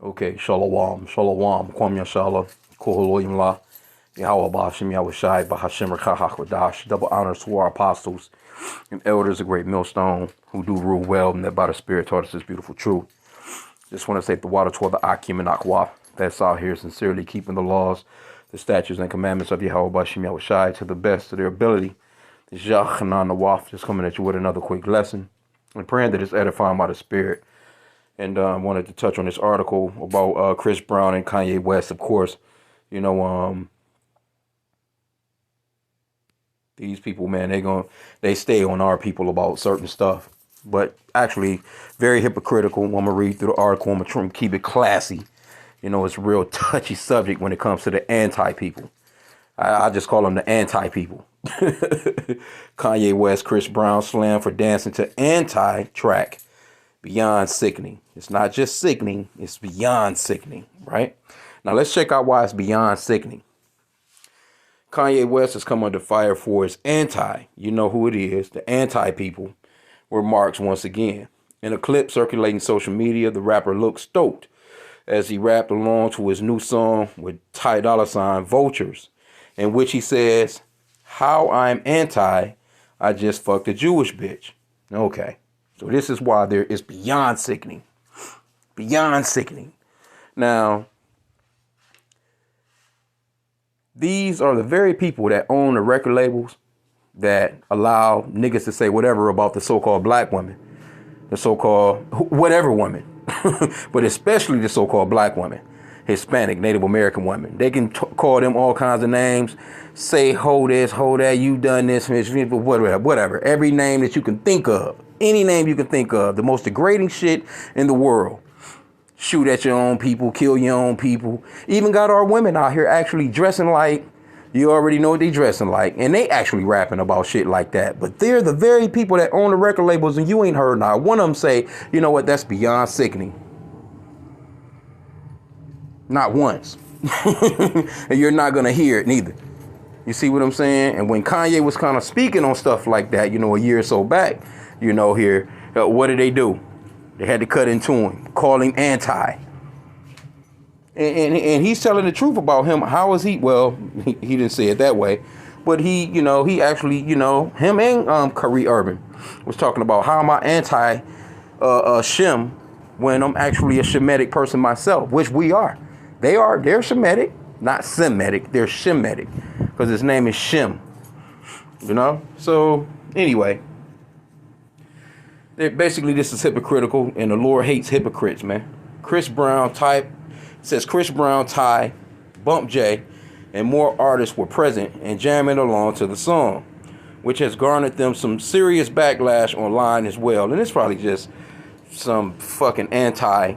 Okay, Shalom, Shalom, Kwam Yashala, Koholoyim La, Yahweh Bashim Yahushai, Bahashim Rakahakwadash, double honors to our apostles and elders, a great millstone who do rule well, and that by the Spirit taught us this beautiful truth. Just want to say the water toward the H.I.M and Aqua that's out here sincerely keeping the laws, the statutes, and commandments of Yahweh Bashim Yahushai to the best of their ability. This Yachanan Nawaf just coming at you with another quick lesson and praying that it's edifying by the Spirit. And wanted to touch on this article about Chris Brown and Kanye West. Of course, you know, these people, man, they stay on our people about certain stuff, but actually very hypocritical. I'm gonna read through the article. I'm gonna try and keep it classy. You know, it's a real touchy subject when it comes to the anti-people. I just call them the anti-people. Kanye West, Chris Brown slammed for dancing to anti-track. Beyond sickening. It's not just sickening, it's beyond sickening, right? Now let's check out why it's beyond sickening. Kanye West has come under fire for his you know who it is, the anti-people remarks once again. In a clip circulating social media, the rapper looked stoked as he rapped along to his new song with Ty Dolla $ign, Vultures, in which he says, "How I'm anti, I just fucked a Jewish bitch." Okay. So this is why there is beyond sickening. Beyond sickening. Now, these are the very people that own the record labels that allow niggas to say whatever about the so-called black women, the so-called whatever women, but especially the so-called black women, Hispanic, Native American women. They can call them all kinds of names, say ho this, ho that, you done this, whatever. Every name that you can think of. Any name you can think of, the most degrading shit in the world. Shoot at your own people, kill your own people. Even got our women out here actually dressing like, you already know what they dressing like. And they actually rapping about shit like that. But they're the very people that own the record labels and you ain't heard not one of them say, you know what, that's beyond sickening. Not once. And you're not going to hear it neither. You see what I'm saying? And when Kanye was kind of speaking on stuff like that, you know, a year or so back, you know, here, what did they do? They had to cut into him, call him anti. And he's telling the truth about him. How is he? Well, he didn't say it that way. But he, you know, he actually, you know, him and Kyrie Irving was talking about how am I anti H.I.M when I'm actually a Shemitic person myself, which we are. They're Shemitic, not Semitic. They're Shemitic because his name is H.I.M. You know? So anyway. Basically, this is hypocritical, and the Lord hates hypocrites, man. Chris Brown, Ty, Bump J, and more artists were present and jamming along to the song, which has garnered them some serious backlash online as well. And it's probably just some fucking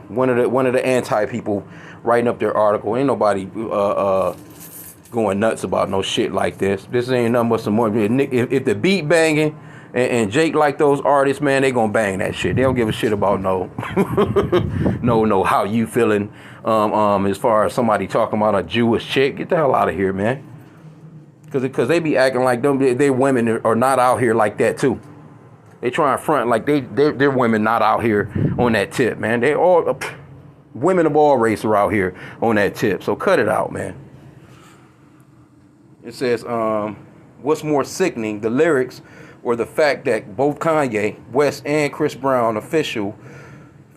one of the anti people writing up their article. Ain't nobody going nuts about no shit like this. This ain't nothing but some more. If the beat banging. And Jake like those artists, man, they gonna bang that shit. They don't give a shit about no how you feeling as far as somebody talking about a Jewish chick. Get the hell out of here, man. Cause they be acting like they women are not out here like that too. They try and front like they're women not out here on that tip, man. They all women of all race are out here on that tip. So cut it out, man. It says, what's more sickening, the lyrics or the fact that both Kanye West and Chris Brown official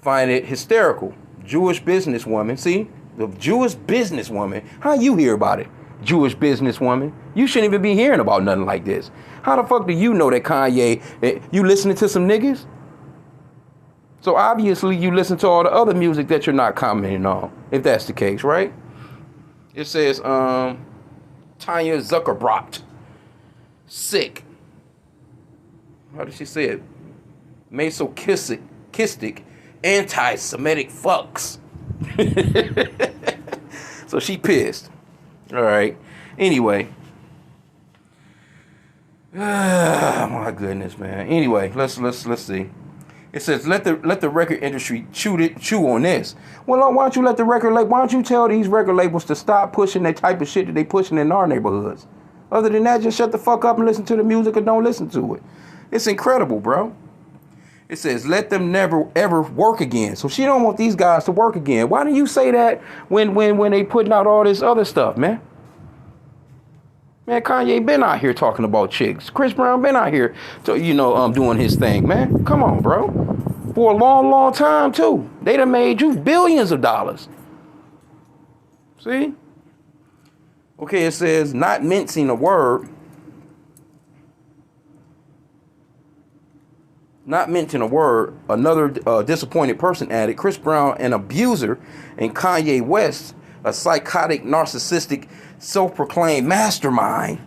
find it hysterical. Jewish businesswoman, see? The Jewish businesswoman. How you hear about it? Jewish businesswoman. You shouldn't even be hearing about nothing like this. How the fuck do you know that Kanye, you listening to some niggas? So obviously you listen to all the other music that you're not commenting on, if that's the case, right? It says, Tanya Zuckerbrot. Sick. How did she say it? Masochistic, anti-Semitic fucks. So she pissed. All right. Anyway. My goodness, man. Anyway, let's see. It says let the record industry chew on this. Well, why don't you let the why don't you tell these record labels to stop pushing that type of shit that they pushing in our neighborhoods? Other than that, just shut the fuck up and listen to the music or don't listen to it. It's incredible, bro. It says, let them never, ever work again. So she don't want these guys to work again. Why do you say that when they putting out all this other stuff, man? Man, Kanye been out here talking about chicks. Chris Brown been out here, doing his thing, man. Come on, bro. For a long, long time, too. They done made you billions of dollars. See? Okay, it says, not mincing a word. Not mention a word, another disappointed person added, Chris Brown, an abuser, and Kanye West, a psychotic, narcissistic, self-proclaimed mastermind.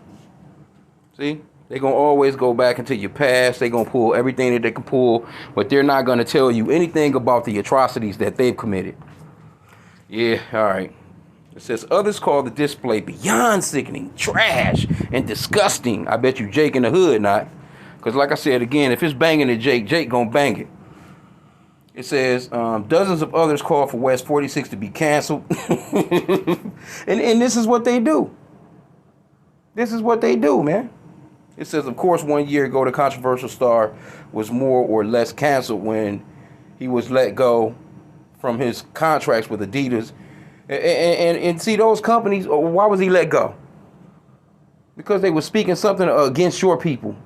See? They're going to always go back into your past. They're going to pull everything that they can pull, but they're not going to tell you anything about the atrocities that they've committed. Yeah, all right. It says, others call the display beyond sickening, trash, and disgusting. I bet you Jake in the hood not. Because like I said, again, if it's banging at Jake gonna bang it. It says, dozens of others call for West 46 to be canceled. and this is what they do. This is what they do, man. It says, of course, 1 year ago, the controversial star was more or less canceled when he was let go from his contracts with Adidas. And see, those companies, why was he let go? Because they were speaking something against your people.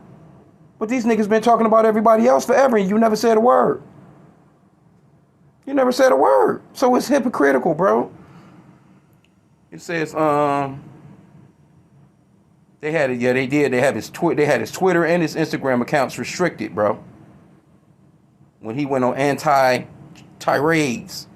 But these niggas been talking about everybody else forever, and you never said a word. You never said a word. So it's hypocritical, bro. It says, they had it. Yeah, they did. They had his Twitter and his Instagram accounts restricted, bro. When he went on anti-tirades.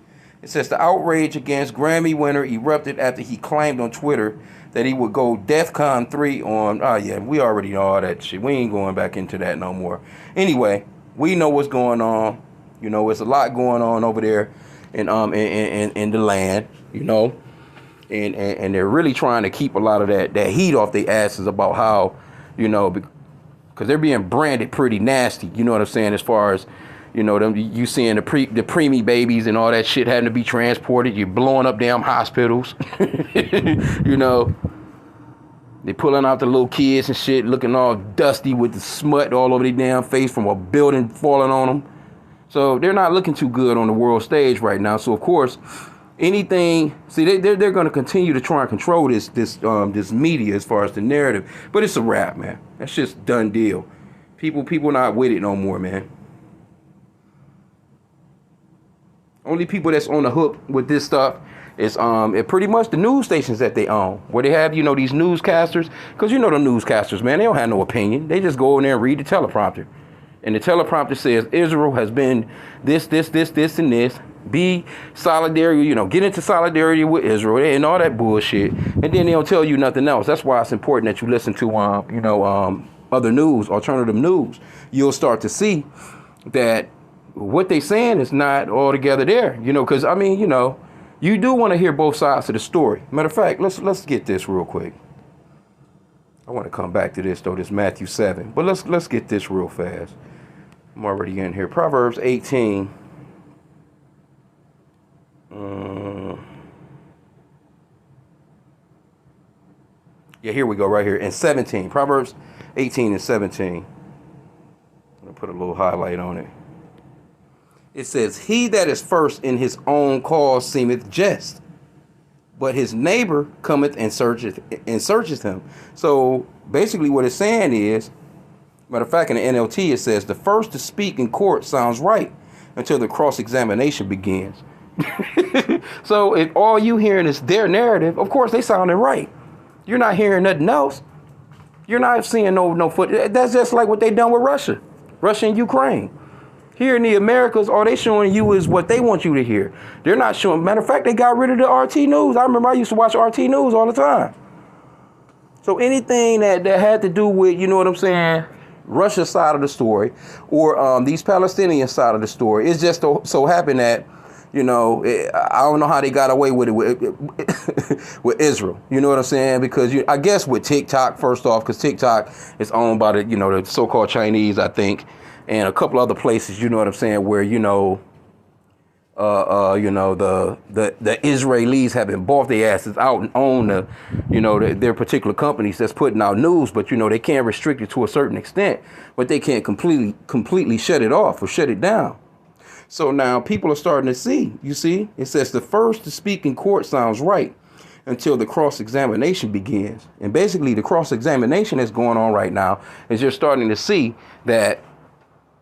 It says the outrage against Grammy winner erupted after he claimed on Twitter that he would go DEFCON 3 on, we already know all that shit. We ain't going back into that no more. Anyway, we know what's going on. You know, it's a lot going on over there in the land, you know. And they're really trying to keep a lot of that heat off their asses about how, you know, because they're being branded pretty nasty, you know what I'm saying, as far as, you know, you seeing the preemie babies and all that shit having to be transported. You're blowing up damn hospitals. You know, they pulling out the little kids and shit, looking all dusty with the smut all over their damn face from a building falling on them. So they're not looking too good on the world stage right now. So of course, anything. See, they're going to continue to try and control this media as far as the narrative. But it's a wrap, man. That's just done deal. People not with it no more, man. Only people that's on the hook with this stuff is pretty much the news stations that they own, where they have, you know, these newscasters. Because you know the newscasters, man, they don't have no opinion. They just go in there and read the teleprompter. And the teleprompter says Israel has been this, and this. Be solidarity, you know, get into solidarity with Israel and all that bullshit. And then they don't tell you nothing else. That's why it's important that you listen to, other news, alternative news. You'll start to see that what they saying is not altogether there, you know, because, I mean, you know, you do want to hear both sides of the story. Matter of fact, let's get this real quick. I want to come back to this, though, this Matthew 7. But let's get this real fast. I'm already in here. Proverbs 18. Yeah, here we go, right here. And 17. Proverbs 18 and 17. I'm going to put a little highlight on it. It says, he that is first in his own cause seemeth just, but his neighbor cometh and searcheth him. So basically what it's saying is, matter of fact, in the NLT, it says, the first to speak in court sounds right until the cross-examination begins. So if all you hearing is their narrative, of course they sounding right. You're not hearing nothing else. You're not seeing no foot. That's just like what they done with Russia and Ukraine. Here in the Americas, all they showing you is what they want you to hear. They're not showing. Matter of fact, they got rid of the RT News. I remember I used to watch RT News all the time. So anything that had to do with, you know what I'm saying, Russia's side of the story, or these Palestinian side of the story, it's just so happened that, you know, I don't know how they got away with it with Israel. You know what I'm saying? Because I guess with TikTok, first off, because TikTok is owned by the so-called Chinese, I think, and a couple other places, you know what I'm saying, where, you know, the Israelis have been bought their asses out and own their particular companies that's putting out news, but they can't restrict it to a certain extent, but they can't completely shut it off or shut it down. So now people are starting to see, you see, it says the first to speak in court sounds right until the cross-examination begins. And basically the cross-examination that's going on right now is you're starting to see that,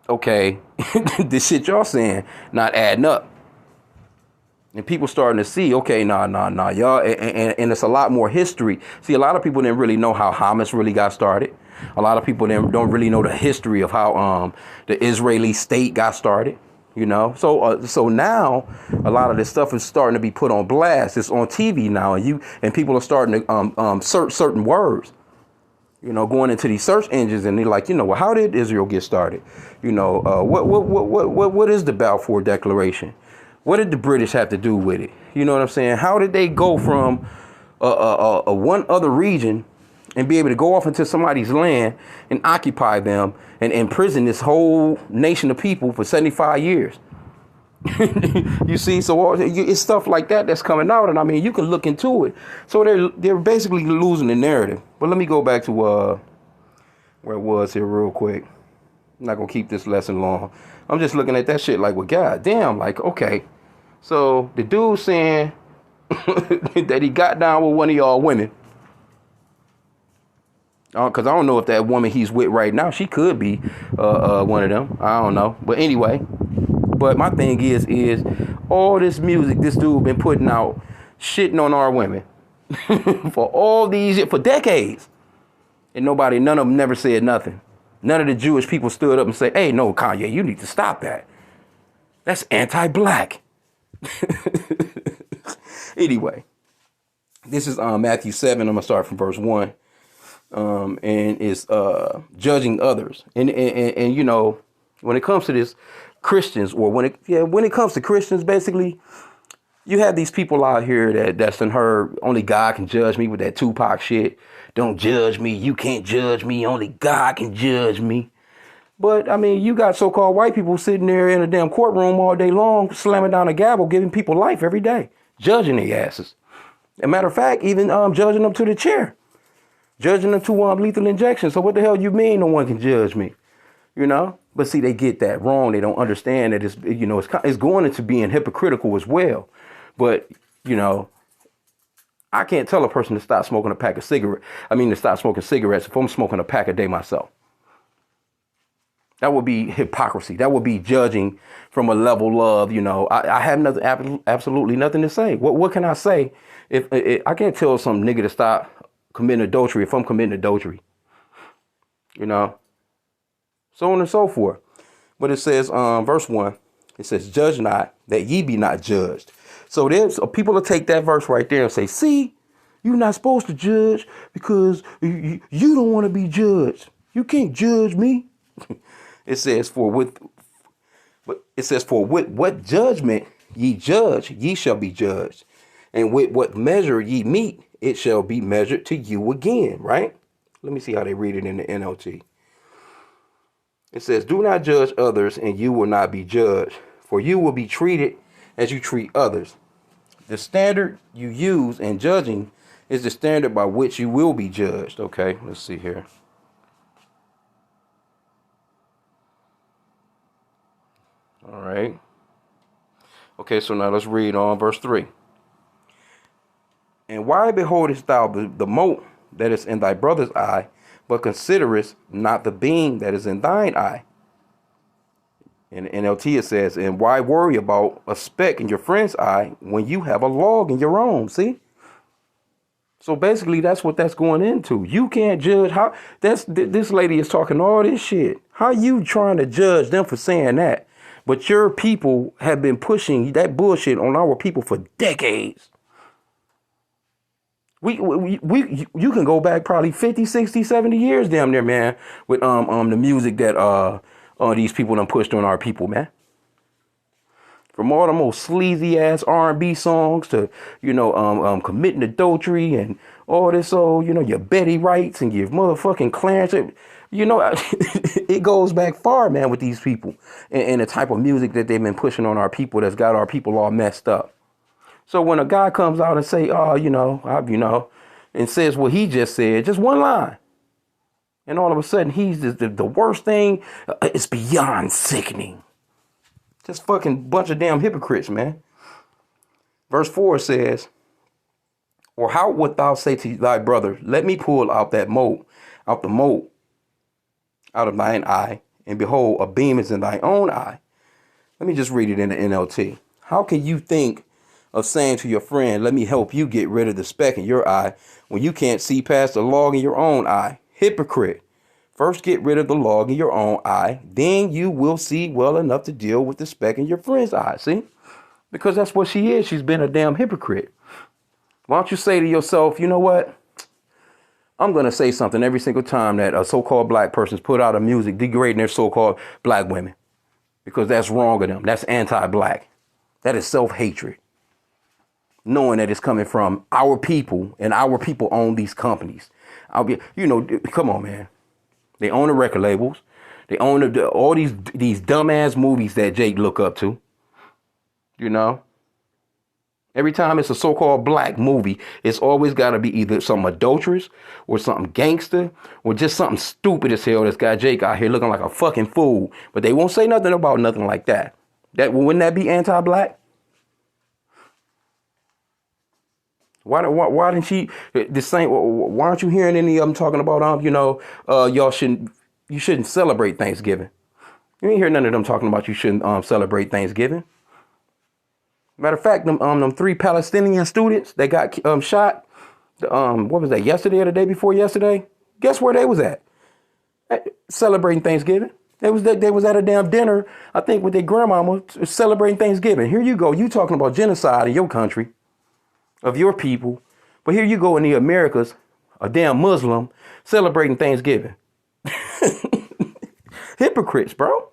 okay, this shit y'all saying not adding up. And people starting to see, okay, nah, y'all, and it's a lot more history. See, a lot of people didn't really know how Hamas really got started. A lot of people don't really know the history of how the Israeli state got started. So now a lot of this stuff is starting to be put on blast. It's on TV now, and people are starting to search certain words. Going into these search engines, and they're like, well, how did Israel get started? What is the Balfour Declaration? What did the British have to do with it? You know what I'm saying? How did they go from a one other region and be able to go off into somebody's land and occupy them and imprison this whole nation of people for 75 years? You see, so it's stuff like that that's coming out, and I mean, you can look into it. So they're basically losing the narrative. But let me go back to where it was here real quick. I'm not gonna keep this lesson long. I'm just looking at that shit like, well, goddamn, like, okay. So the dude saying that he got down with one of y'all women. Because I don't know if that woman he's with right now, she could be one of them. I don't know. But anyway, but my thing is all this music this dude been putting out, shitting on our women for all these years, for decades. And none of them never said nothing. None of the Jewish people stood up and said, hey, no, Kanye, you need to stop that. That's anti-black. Anyway, this is Matthew 7. I'm going to start from verse 1. And it's judging others. And when it comes to this, Christians, or when it comes to Christians, basically, you have these people out here that's heard only God can judge me with that Tupac shit. Don't judge me. You can't judge me. Only God can judge me. But, I mean, you got so-called white people sitting there in a damn courtroom all day long, slamming down a gavel, giving people life every day, judging their asses. As a matter of fact, even judging them to the chair, judging them to lethal injection. So what the hell you mean no one can judge me? But see, they get that wrong. They don't understand that it's going into being hypocritical as well. But, I can't tell a person to stop smoking a pack of cigarettes. To stop smoking cigarettes if I'm smoking a pack a day myself. That would be hypocrisy. That would be judging from a level of, I have absolutely nothing to say. What can I say if I can't tell some nigga to stop committing adultery if I'm committing adultery? So on and so forth. But it says, verse 1, it says, judge not, that ye be not judged. So there's people will take that verse right there and say, see, you're not supposed to judge because you don't want to be judged. You can't judge me. It says, for with what judgment ye judge, ye shall be judged. And with what measure ye meet, it shall be measured to you again, right? Let me see how they read it in the NLT. It says, do not judge others, and you will not be judged, for you will be treated as you treat others. The standard you use in judging is the standard by which you will be judged. Okay, let's see here. All right. Okay, so now let's read on verse 3. And why beholdest thou the mote that is in thy brother's eye, but considerest not the beam that is in thine eye? In NLT it says, and why worry about a speck in your friend's eye when you have a log in your own? See? So basically that's what that's going into. You can't judge how this lady is talking all this shit. How you trying to judge them for saying that? But your people have been pushing that bullshit on our people for decades. You can go back probably 50, 60, 70 years damn near, man, with the music that these people done pushed on our people, man. From all the most sleazy ass R&B songs to, committing adultery and all this, your Betty Wrights and your motherfucking Clarence. You know, it goes back far, man, with these people and the type of music that they've been pushing on our people that's got our people all messed up. So when a guy comes out and say, oh, and says what he just said, just one line, and all of a sudden he's the worst thing, it's beyond sickening. Just fucking bunch of damn hypocrites, man. Verse 4 says, or how wilt thou say to thy brother, let me pull out the mote out of thine eye, and behold, a beam is in thine own eye. Let me just read it in the NLT. How can you think of saying to your friend, let me help you get rid of the speck in your eye, when you can't see past the log in your own eye? Hypocrite. First get rid of the log in your own eye, then you will see well enough to deal with the speck in your friend's eye. See? Because that's what she is. She's been a damn hypocrite. Why don't you say to yourself, you know what? I'm going to say something every single time that a so-called black person's put out a music degrading their so-called black women. Because that's wrong of them. That's anti-black. That is self-hatred. Knowing that it's coming from our people, and our people own these companies. Come on, man. They own the record labels. They own all these dumbass movies that Jake look up to. You know? Every time it's a so-called black movie, it's always got to be either something adulterous or something gangster or just something stupid as hell that's got Jake out here looking like a fucking fool. But they won't say nothing about nothing like that. Wouldn't that be anti-black? Why didn't she the same? Why aren't you hearing any of them talking about you shouldn't celebrate Thanksgiving? You ain't hear none of them talking about you shouldn't celebrate Thanksgiving. Matter of fact, them 3 Palestinian students that got shot, what was that, yesterday or the day before yesterday? Guess where they was at? Celebrating Thanksgiving. They was at a damn dinner, I think, with their grandmama, celebrating Thanksgiving. Here you go, you talking about genocide in your country, of your people, but here you go in the Americas, a damn Muslim, celebrating Thanksgiving. Hypocrites, bro.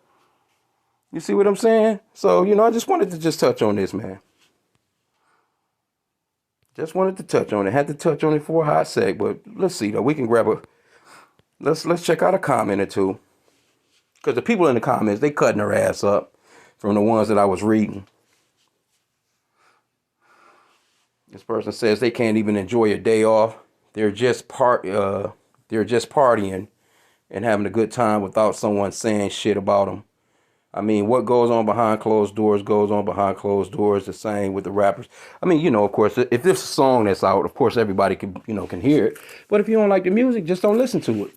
You see what I'm saying? So, I just wanted to just touch on this, man. Just wanted to touch on it. Had to touch on it for a hot sec, but let's see, though. We can grab let's check out a comment or two. Because the people in the comments, they cutting their ass up from the ones that I was reading. This person says they can't even enjoy a day off. They're just partying and having a good time without someone saying shit about them. I mean, what goes on behind closed doors goes on behind closed doors. The same with the rappers. I mean, of course, if this song that's out, of course, everybody can hear it. But if you don't like the music, just don't listen to it.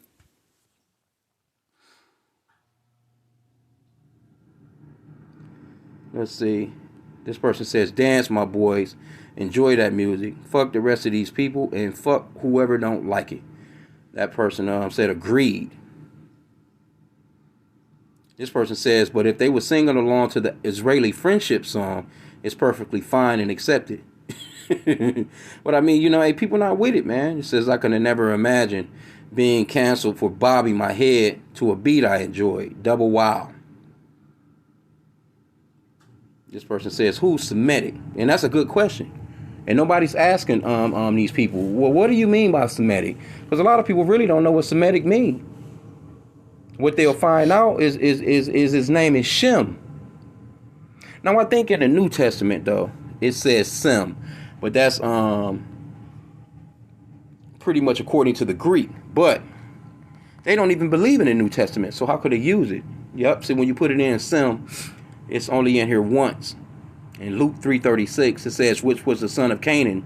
Let's see. This person says, dance, my boys. Enjoy that music. Fuck the rest of these people and fuck whoever don't like it. That person said agreed. This person says, but if they were singing along to the Israeli friendship song, it's perfectly fine and accepted. But I mean, hey, people not with it, man. It says, I could never imagine being canceled for bobbing my head to a beat I enjoyed. Double wow. This person says, who's Semitic? And that's a good question. And nobody's asking these people, well, what do you mean by Semitic? Because a lot of people really don't know what Semitic means. What they'll find out is his name is H.I.M. Now I think in the New Testament though it says Sem, but that's pretty much according to the Greek. But they don't even believe in the New Testament, so how could they use it? Yep. See, when you put it in Sem, it's only in here once. In Luke 3:36 it says, which was the son of Canaan,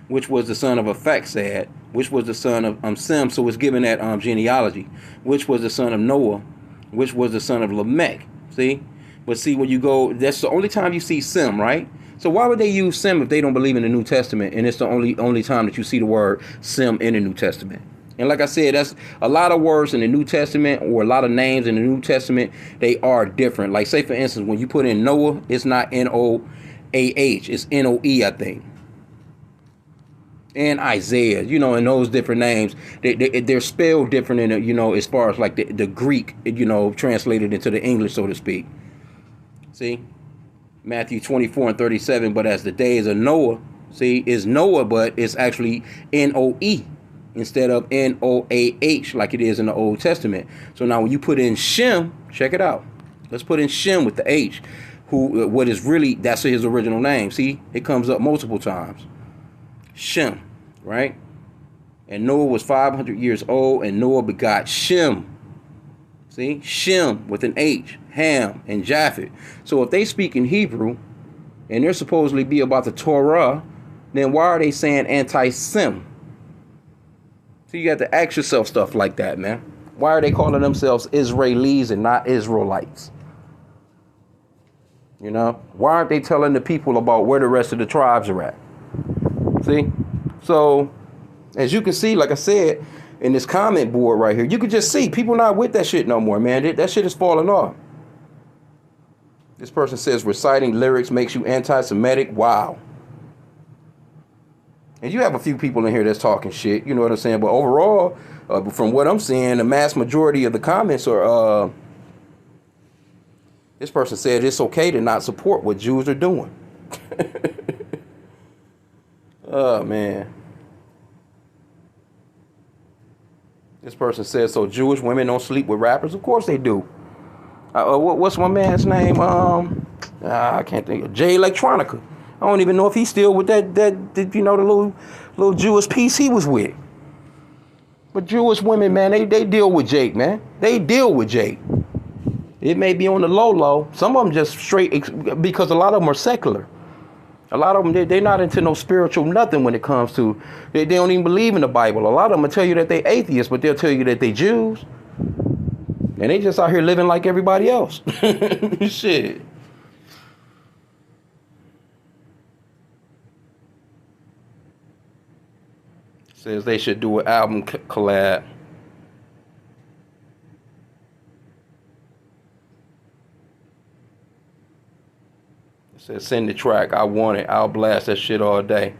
which was the son of Aphaxad, which was the son of Sem. So it's given that genealogy. Which was the son of Noah, which was the son of Lamech. See? But see, when you go, that's the only time you see Sem, right? So why would they use Sem if they don't believe in the New Testament? And it's the only time that you see the word Sem in the New Testament. And like I said, that's a lot of words in the New Testament, or a lot of names in the New Testament, they are different. Like, say, for instance, when you put in Noah, it's not N-O-A-H, it's N-O-E, I think. And Isaiah, and those different names, they're spelled different in, as far as like the Greek, translated into the English, so to speak. See? Matthew 24:37, but as the days of Noah, see, is Noah, but it's actually N-O-E. instead of Noah like it is in the Old Testament. So now when you put in Shem, check it out. Let's put in Shem with the H, who what is really, that's his original name. See, it comes up multiple times. Shem, right? And Noah was 500 years old, and Noah begot Shem. See, Shem with an H, Ham, and Japheth. So if they speak in Hebrew, and they're supposedly be about the Torah, then why are they saying anti-Sem? So you got to ask yourself stuff like that, man. Why are they calling themselves Israelis and not Israelites? You know, why aren't they telling the people about where the rest of the tribes are at? See? So, as you can see, like I said, in this comment board right here, you can just see people not with that shit no more, man. That shit is falling off. This person says reciting lyrics makes you anti-Semitic. Wow. And you have a few people in here that's talking shit, you know what I'm saying? But overall, from what I'm seeing, the mass majority of the comments are, this person said it's okay to not support what Jews are doing. Oh, man. This person says, so Jewish women don't sleep with rappers? Of course they do. What's my man's name? I can't think of. Jay Electronica. I don't even know if he's still with that you know, the little Jewish piece he was with. But Jewish women, man, they deal with Jake, man. They deal with Jake. It may be on the low. Some of them just straight, because a lot of them are secular. A lot of them, they're not into no spiritual nothing when it comes to, they don't even believe in the Bible. A lot of them will tell you that they atheists, but they'll tell you that they Jews. And they just out here living like everybody else. Shit. Says they should do an album collab. Says send the track. I want it. I'll blast that shit all day.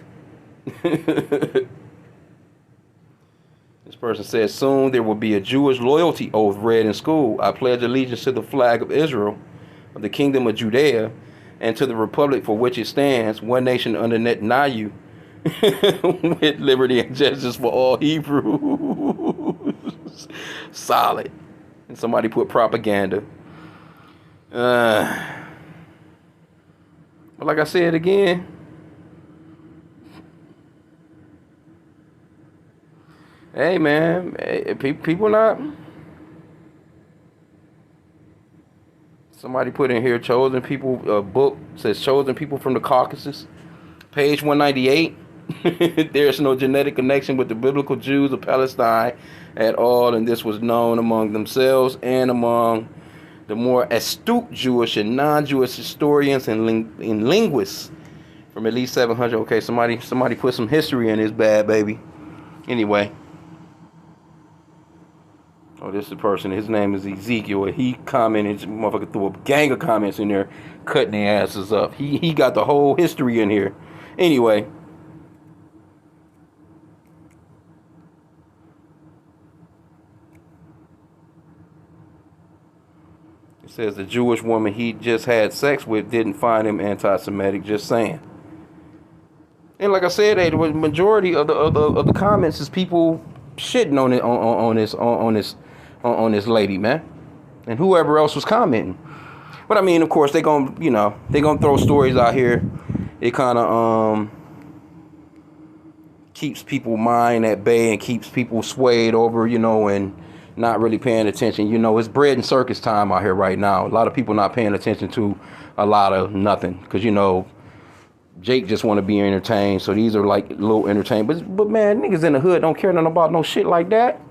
This person says soon there will be a Jewish loyalty oath read in school. I pledge allegiance to the flag of Israel, of the kingdom of Judea, and to the republic for which it stands, one nation under Netanyahu, with liberty and justice for all Hebrews. Solid. And somebody put propaganda. But like I said again, hey man, people not. Somebody put in here, chosen people, book says chosen people from the Caucasus. Page 198. There's no genetic connection with the biblical Jews of Palestine at all, and this was known among themselves and among the more astute Jewish and non-Jewish historians and linguists from at least 700. Okay, somebody put some history in this bad baby. Anyway. Oh, this is the person. His name is Ezekiel. He commented, motherfucker threw a gang of comments in there, cutting their asses up. He got the whole history in here. Anyway. It says the Jewish woman he just had sex with didn't find him anti-Semitic. Just saying. And like I said, the majority of the comments is people shitting on this lady, man, and whoever else was commenting. But I mean, of course, they gonna throw stories out here. It kind of keeps people's mind at bay and keeps people swayed over, and not really paying attention. It's bread and circus time out here right now. A lot of people not paying attention to a lot of nothing because, Jake just want to be entertained. So these are like little entertainment. But man, niggas in the hood don't care nothing about no shit like that.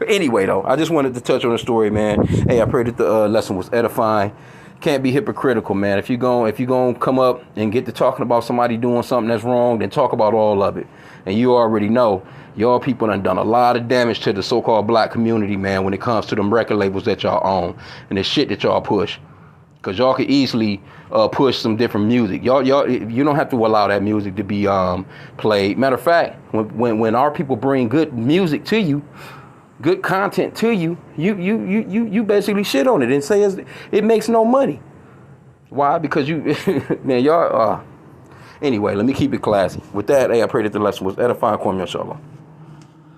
Anyway, though, I just wanted to touch on the story, man. Hey, I pray that the lesson was edifying. Can't be hypocritical, man. If you gonna come up and get to talking about somebody doing something that's wrong, then talk about all of it. And you already know, y'all people done a lot of damage to the so-called black community, man, when it comes to them record labels that y'all own and the shit that y'all push. Because y'all could easily push some different music. Y'all, you don't have to allow that music to be played. Matter of fact, when our people bring good music to you, good content to you, you basically shit on it and say it makes no money. Why? Because man, y'all. Anyway, let me keep it classy. With that, hey, I pray that the lesson was edifying. Kwam Yashalom.